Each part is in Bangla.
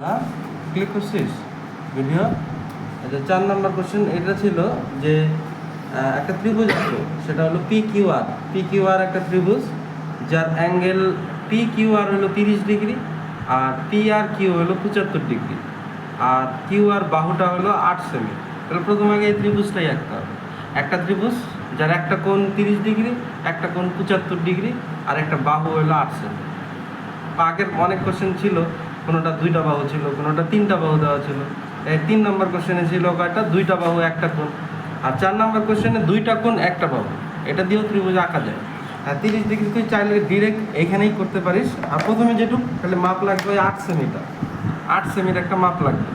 না ক্লিক করছিস ভিডিও। আচ্ছা 4 নম্বর কোশ্চেন এটা ছিল যে একটা ত্রিভুজ আছে, সেটা হলো পি কিউ আর একটা ত্রিভুজ যার অ্যাঙ্গেল পি কিউ আর হলো 30 ডিগ্রি আর পি আর কিউ হলো 75 ডিগ্রি আর কিউ আর বাহুটা হলো 8 সেমি। তাহলে প্রথমে আগে এই ত্রিভুজটাই আঁকতে হবে। একটা ত্রিভুজ যার একটা কোণ 30 ডিগ্রি, একটা কোণ 75 ডিগ্রি আর একটা বাহু হলো 8 সেমি। আগের অনেক কোশ্চেন ছিল, কোনোটা 2টা বাহু ছিল, কোনোটা 3টা বাহু দেওয়া ছিল। এই 3 নম্বর কোশ্চেনে ছিল কয়টা? 2টা বাহু একটা কোণ। আর 4 নম্বর কোশ্চেনে 2টা কোণ একটা বাহু। এটা দিয়েও ত্রিভুজ আঁকা যায়। আর 30 ডিগ্রি তুই চাইলে ডিরেক্ট এইখানেই করতে পারিস। আর প্রথমে যেটুকু তাহলে মাপ লাগবে ওই 8 সেমিটা, 8 সেমির একটা মাপ লাগবে।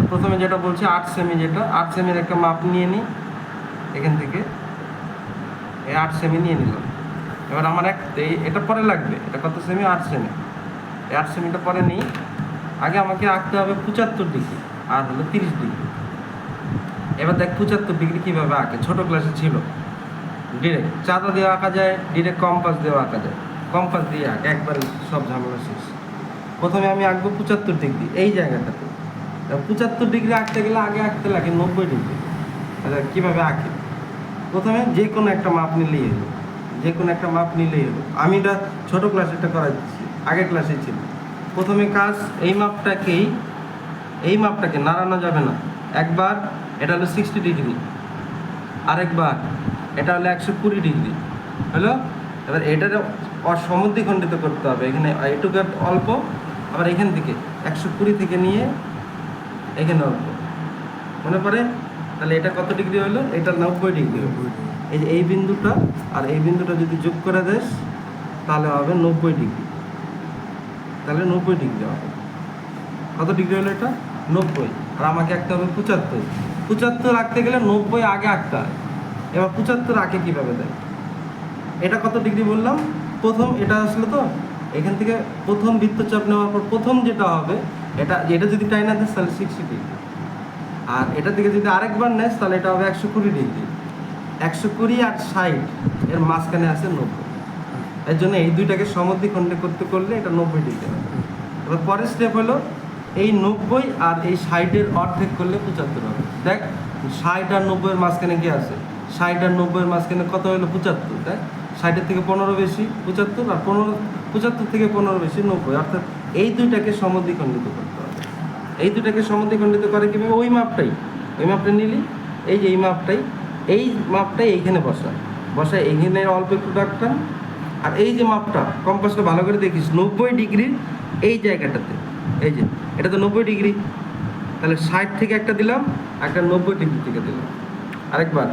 প্রথমে যেটা বলছে 8 সেমি, যেটা 8 সেমির একটা মাপ নিয়ে নিই এখান থেকে। এই 8 সেমি নিয়ে নিলাম। এবার আমার এটা পরে লাগবে, এটা কত সেমি? 8 সেমি। এই 8 সেমিটা পরে নিই। আগে আমাকে আঁকতে হবে 75 ডিগ্রি আর হলো 30 ডিগ্রি। এবার দেখ 75 ডিগ্রি কীভাবে আঁকে, ছোটো ক্লাসে ছিল। ডিরেক্ট চাঁদা দিয়ে আঁকা যায়, ডিরেক্ট কম্পাস দিয়েও আঁকা যায়। কম্পাস দিয়ে আঁক, একবারে সব ঝামেলা শেষ। প্রথমে আমি আঁকবো 75 ডিগ্রি এই জায়গাটাতে। 75 ডিগ্রি আঁকতে গেলে আগে আঁকতে লাগে 90 ডিগ্রি। আচ্ছা কীভাবে আঁকে? প্রথমে যে কোনো একটা মাপ নিলেই হলো, যে কোনো একটা মাপ নিলেই হলো। আমি এটা ছোটো ক্লাসে একটা করা দিচ্ছি, আগের ক্লাসে ছিল। প্রথমে কাজ এই মাপটাকে নাড়ানো যাবে না। একবার এটা হলো 60 ডিগ্রি, আরেকবার এটা হলো 120 ডিগ্রি হলো। এবার এটাকে সমদ্বিখণ্ডিত করতে হবে। এখানে এটুকু অল্প, আবার এখান থেকে 120 থেকে নিয়ে এখানে অল্প, মনে পড়ে? তাহলে এটা কত ডিগ্রি হলো? এটা 90 ডিগ্রি হলো। এই যে এই বিন্দুটা আর এই বিন্দুটা যদি যোগ করে দেস তাহলে হবে 90 ডিগ্রি। তাহলে 90 ডিগ্রি হবে। কত ডিগ্রি হলো এটা? 90। আর আমাকে আঁকতে হবে 75। 75 আঁকতে গেলে 90 আগে আঁকতে হয়। এবার 75 আঁকে কীভাবে দেয়? এটা কত ডিগ্রি বললাম? প্রথম এটা আসলে তো এখান থেকে প্রথম বৃত্তচাপ নেওয়ার পর প্রথম যেটা হবে, এটা যদি টাইনা দেস তাহলে 60 ডিগ্রি। আর এটা থেকে যদি আরেকবার নেস তাহলে এটা হবে 120 ডিগ্রি। 120 আর 60 এর মাঝখানে আছে 90। এর জন্য এই দুইটাকে সমদ্বিখণ্ডে করলে এটা 90 ডিগ্রি হবে। এবার পরের স্টেপ হলো এই 90 আর এই 60-এর অর্ধেক করলে 75 হবে। দেখ 60 আর 90-এর মাঝখানে কি আছে? 60 আর 90-এর মাঝখানে কত হলো? 75। দেখ 60-এর থেকে 15 বেশি 75, আর 75 থেকে 15 বেশি 90। অর্থাৎ এই দুইটাকে সমদ্বিখণ্ডিত করতে হবে। এই দুটাকে সমদ্বিখণ্ডিত করে কীভাবে? ওই মাপটা নিলি, এই যে এই মাপটাই এইখানে বসায় এইখানে অল্প একটু রাখতাম। আর এই যে মাপটা, কম্পাসটা ভালো করে দেখিস, 90 ডিগ্রির এই জায়গাটাতে, এই যে এটা তো 90 ডিগ্রি। তাহলে 60 থেকে একটা দিলাম, একটা 90 ডিগ্রি থেকে দিলাম। আরেকবার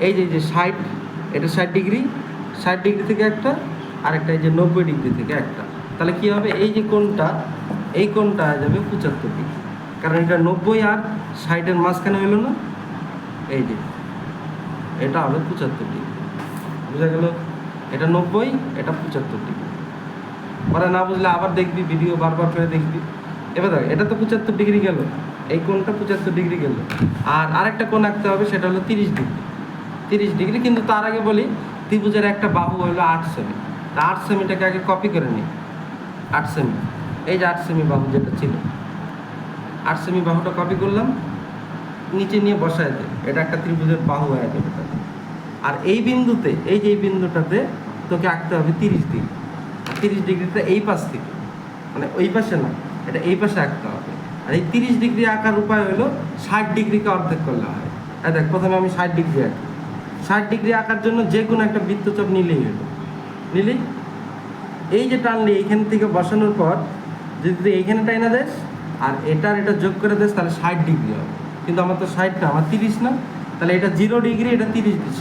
এই যে 60, এটা 60 ডিগ্রি, 60 ডিগ্রি থেকে একটা, আরেকটা এই যে 90 ডিগ্রি থেকে একটা। তাহলে কী হবে? এই যে কোণটা, এই কোণটা যাবে 75 ডিগ্রি, কারণ এটা 90 আর 60-এর মাঝখানে হলো না। এই যে এটা হবে 75 ডিগ্রি। বুঝা গেল? এটা 90, এটা 75 ডিগ্রি। পরে না বুঝলে আবার দেখবি, ভিডিও বারবার করে দেখবি। এবার দেখ এটা তো 75 ডিগ্রি গেল, এই কোণটা 75 ডিগ্রি গেল। আর আরেকটা কোণ আঁকতে হবে, সেটা হলো 30 ডিগ্রি। 30 ডিগ্রি, কিন্তু তার আগে বলি ত্রিভুজের একটা বাহু হলো 8 সেমি। তা 8 সেমিটাকে আগে কপি করে নিই। 8 সেমি, এই যে 8 সেমি বাহু যেটা ছিল, 8 সেমি বাহুটা কপি করলাম, নিচে নিয়ে বসায় দেয়। এটা একটা ত্রিভুজের বাহু হয়ে যাবে। আর এই বিন্দুতে, এই যে এই বিন্দুটাতে তোকে আঁকতে হবে 30 ডিগ্রি। 30 ডিগ্রিটা এই পাশ থেকে, মানে ওই পাশে না, এটা এই পাশে আঁকতে হবে। আর এই 30 ডিগ্রি আঁকার উপায় হলো 60 ডিগ্রিকে অর্ধেক করলে হয়। আর দেখ প্রথমে আমি 60 ডিগ্রি আঁকি। 60 ডিগ্রি আঁকার জন্য যে কোনো একটা বৃত্তচাপ নিলেই হলো। এই যে টানলি এইখান থেকে বসানোর পর যদি তুই এইখানে টাইনা দেস আর এটা যোগ করে দেস তাহলে 60 ডিগ্রি হবে। কিন্তু আমার তো 60 না, আমার 30 না। তাহলে এটা 0 ডিগ্রি, এটা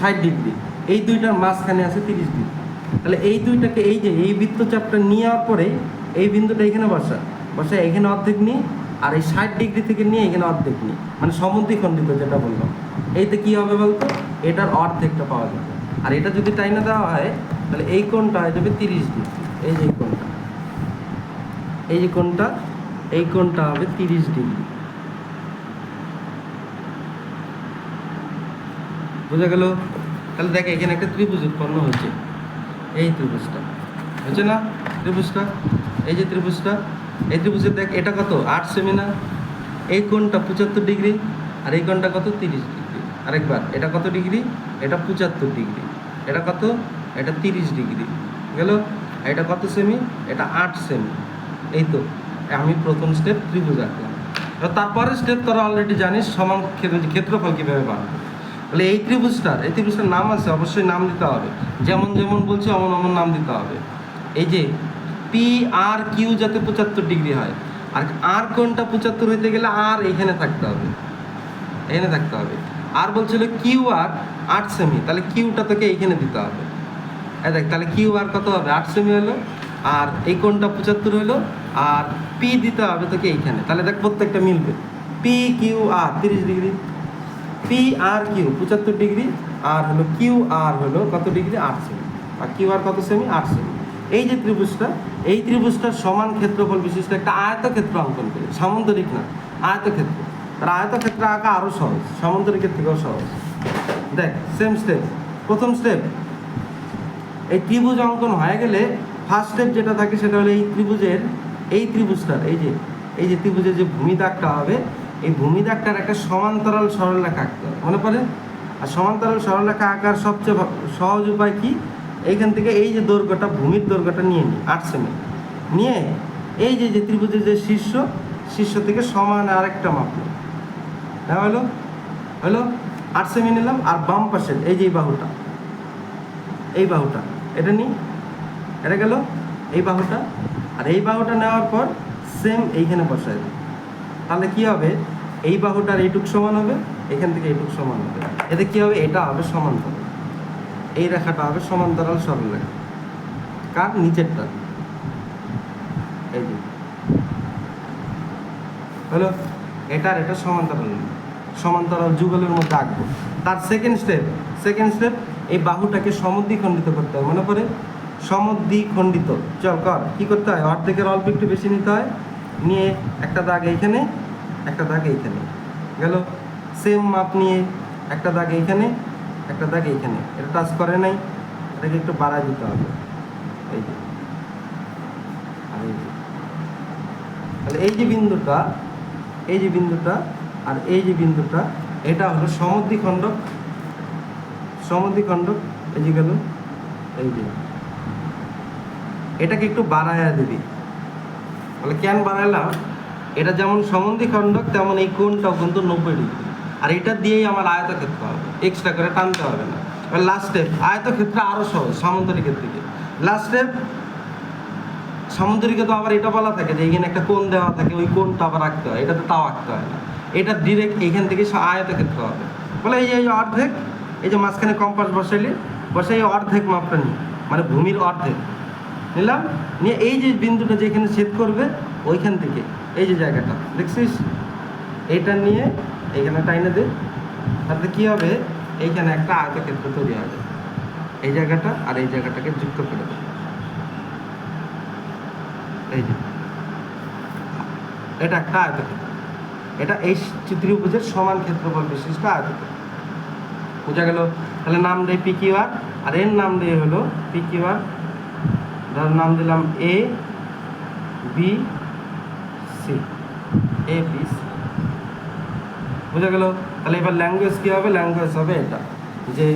60 ডিগ্রি। এই দুইটার মাঝখানে আছে 30 ডিগ্রি। তাহলে এই দুইটাকে এই যে এই বৃত্তচাপটা নিয়ে যাওয়ার পরে এই বিন্দুটা এখানে বসা এখানে অর্ধেক নিই, আর এই 60 ডিগ্রি থেকে নিয়ে এখানে অর্ধেক নিই, মানে সমদ্বিখণ্ডিত যেটা বললাম। এইতে কী হবে বলতো? এটার অর্ধেকটা পাওয়া যাবে। আর এটা যদি টাইনা দেওয়া হয় তাহলে এই কোণটা হয়ে যাবে 30 ডিগ্রি। এই যে এই কোণটা হবে 30 ডিগ্রি। বোঝা গেল? তাহলে দেখ এখানে একটা ত্রিভুজ উৎপন্ন হয়েছে। এই ত্রিভুজটা হচ্ছে না, ত্রিভুজটা, এই যে ত্রিভুজটা, এই ত্রিভুজের দেখ এটা কত 8 সেমি না, এই কোণটা 75 ডিগ্রি, আর এই কোণটা কত 30 ডিগ্রি। আরেকবার, এটা কত ডিগ্রি, এটা 75 ডিগ্রি, এটা কত, এটা 30 ডিগ্রি গেল। এটা কত সেমি, এটা 8 সেমি। এই তো আমি প্রথম স্টেপ ত্রিভুজ আঁকলাম। এবার তারপরের স্টেপ তোরা অলরেডি জানিস সমান ক্ষেত্রফল কীভাবে বানাবো। তাহলে এই ত্রিভুজটার নাম আছে, অবশ্যই নাম দিতে হবে, যেমন যেমন বলছি অমন অমন নাম দিতে হবে। এই যে পি আর কিউ যাতে 75 ডিগ্রি হয়, আর কোণটা 75 হইতে গেলে আর এইখানে থাকতে হবে, এখানে থাকতে হবে। আর বলছিল কিউ আর 8 সেমি, তাহলে কিউটা তোকে এইখানে দিতে হবে। দেখ তাহলে কিউ আর কত হবে 8 সেমি হলো, আর এই কোণটা 75 হলো, আর পি দিতে হবে তোকে এইখানে। তাহলে দেখ প্রত্যেকটা মিলবে। পি কিউ আর 30 degree, P R Q 75 degree, আর হলো কিউ আর হলো কত ডিগ্রি 8 সেমি, আর কিউ আর কত সেমি 8 সেমি। এই যে ত্রিভুজটা, এই ত্রিভুজটার সমান ক্ষেত্রফল বিশিষ্ট একটা আয়তক্ষেত্র অঙ্কন করি, সামন্তরিক না আয়তক্ষেত্র। আর আয়তক্ষেত্র আঁকা আরও সহজ, সামন্তরিকের থেকেও সহজ। দেখ সেম স্টেপ, প্রথম স্টেপ এই ত্রিভুজ অঙ্কন হয়ে গেলে ফার্স্ট স্টেপ যেটা থাকে সেটা হলো এই ত্রিভুজের, এই ত্রিভুজটার এই যে ত্রিভুজের যে ভূমি দাগটা হবে, এই ভূমি দাগটার একটা সমান্তরাল সরলরেখা আঁকতে হবে, মনে পড়ে? আর সমান্তরাল সরলরেখা আঁকার সবচেয়ে সহজ উপায় কি, এইখান থেকে এই যে দৈর্ঘ্যটা, ভূমির দৈর্ঘ্যটা নিয়ে নিই 8 সেমি, নিয়ে এই যে ত্রিভুজের যে শীর্ষ থেকে সমান আরেকটা মাপ নিই, হ্যাঁ হলো 8 সেমি নিলাম। আর বাম পাশের এই যে এই বাহুটা এটা নিই, এটা গেল এই বাহুটা। আর এই বাহুটা নেওয়ার পর সেম এইখানে বসাই দিই, তাহলে কি হবে, এই বাহুটার এইটুক সমান হবে, এখান থেকে এইটুক সমান হবে। এতে কি হবে, এটা হবে সমান্তরাল, এই রেখাটা হবে সমান্তরাল সরলরেখা। কার নিচেরটা, এই যে হলো এটা সমান্তরাল যুগলের মধ্যে আঁকবো। তার সেকেন্ড স্টেপ এই বাহুটাকে সমদ্বিখণ্ডিত করতে হয়, মনে পড়ে? সমদ্বিখণ্ডিত, চল কর। কি করতে হয়, অর্ধেকের অল্প একটু বেশি নিতে হয়, নিয়ে একটা দাগ এইখানে, একটা দাগ এইখানে গেল। সেম মাপ নিয়ে একটা দাগ এইখানে, একটা দাগ এইখানে, এটা টাচ করে নাই, এটাকে একটু বাড়ায় দিতে হবে, এই যে। আর এই যে, তাহলে এই যে বিন্দুটা আর এই যে বিন্দুটা, এটা হলো সমদ্বিখণ্ডক। এই যে গেল, এই যে এটাকে একটু বাড়ায়া দিবি। বলে কেন বাড়াইলাম, এটা যেমন সমদ্বিখণ্ডক তেমন এই কোণটাও কিন্তু 90 ডিগ্রি, আর এটা দিয়েই আমার আয়তক্ষেত্র হবে, এক্সট্রা করে টানতে হবে না। এবার লাস্ট স্টেপ, আয়তক্ষেত্র আরও সহজ সামন্তরিকের থেকে। লাস্ট স্টেপ, সামন্তরিকে তো আবার এটা বলা থাকে যে এখানে একটা কোণ দেওয়া থাকে, ওই কোণটা আবার আঁকতে হয়, এটাতে তাও আঁকতে হয় না, এটা ডিরেক্ট এইখান থেকে আয়তক্ষেত্র হবে। বলে এই যে অর্ধেক, এই যে মাঝখানে কম্পাস বসাই এই অর্ধেক মাপটা নিই, মানে ভূমির অর্ধেক নিলাম, নিয়ে এই যে বিন্দুটা যেখানে ছেদ করবে ওইখান থেকে এই যে জায়গাটা দেখছিস, এইটা নিয়ে এইখানে টাইনে দে, তাতে কী হবে, এইখানে একটা আয়তক্ষেত্র তৈরি হবে। এই জায়গাটা আর এই জায়গাটাকে যুক্ত করে দেবে, এই যে এটা একটা আয়তক্ষেত্র, এটা এই ত্রিভুজের সমান ক্ষেত্রফল বিশিষ্ট আয়তক্ষেত্র। বোঝা গেল? তাহলে নাম দেয় পি কিউ আর এর নাম দিয়ে হলো পি কিউ আর, ধর নাম দিলাম এ বি সি, বোঝা গেল? তাহলে এবার ল্যাঙ্গুয়েজ কী হবে, ল্যাঙ্গুয়েজ হবে এটা যে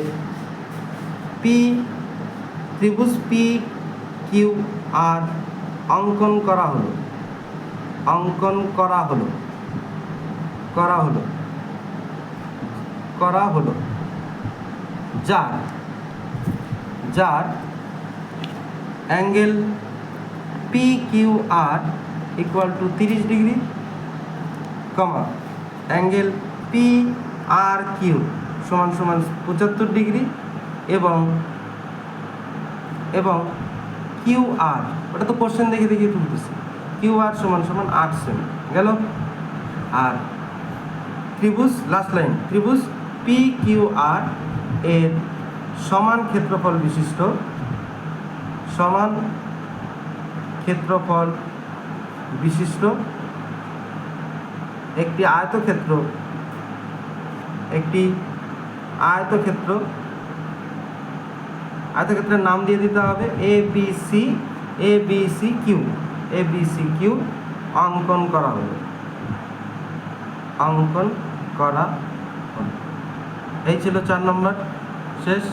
ত্রিভুজ পি কিউ আর অঙ্কন করা হলো যার angle P Q R equal to 30 degree, angle P R Q সমান 75 ডিগ্রি, এবং কিউ আর, ওটা তো কোশ্চেন দেখে তুলতেছি, কিউ আর সমান 8 সেমি গেল। আর ত্রিভুজ, লাস্ট লাইন, ত্রিভুজ পি কিউ আর এর সমান ক্ষেত্রফল বিশিষ্ট একটি আয়তক্ষেত্রের নাম দিয়ে দিতে হবে এ বি সি কিউ, অঙ্কন করা হলো, অঙ্কন করা হলো। এই ছিল 4 নম্বর, শেষ।